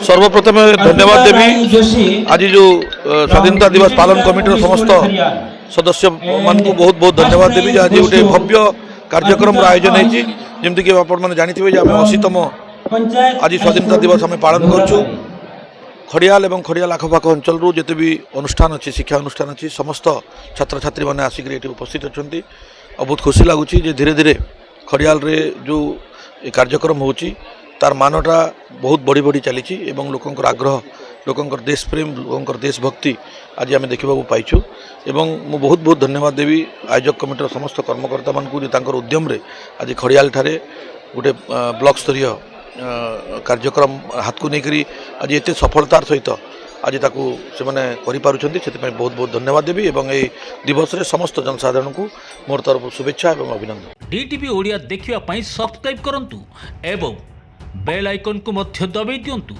सर्वप्रथम धन्यवाद देवी आज जो स्वाधीनता दिवस पालन कमिटर समस्त सदस्य मान को बहुत बहुत धन्यवाद देवी आज गोटे भव्य कार्यक्रम आयोजन होती जमीक आप जानते आम 80तम आज स्वाधीनता दिवस आम पालन करूँ खड़ियाल और खड़ियाल आखपाख अंचल जिते भी अनुष्ठान अच्छी शिक्षा अनुष्ठान अच्छी समस्त छात्र छात्री मैंने आसिक ये उपस्थित अच्छा और बहुत खुशी लगुच धीरे धीरे खड़ियाल रे जो कार्यक्रम होची तार मानटा बहुत बढ़ी बढ़ी चली लोकंर आग्रह लोकंर देश प्रेम लोकंर देशभक्ति आज आम देखा पाइछु एवं मु बहुत बहुत धन्यवाद देवी आयोजक कमिटर समस्त कर्मकर्ता मानक उद्यम रे आज खड़ियाल ठारे गोटे ब्लॉक स्तरीय कार्यक्रम हाथ को लेकर आज एत सफलतार सहित आज ताकू से बहुत बहुत धन्यवाद देवी एवं ए दिवस रे समस्त जनसाधारण को मोर तरफ शुभेच्छा एवं अभिनंदन। डीटीवी ओडिया देखिवा पई सब्सक्राइब करंतु एवं बेल आइकन को मध्य दबाई दियंतु।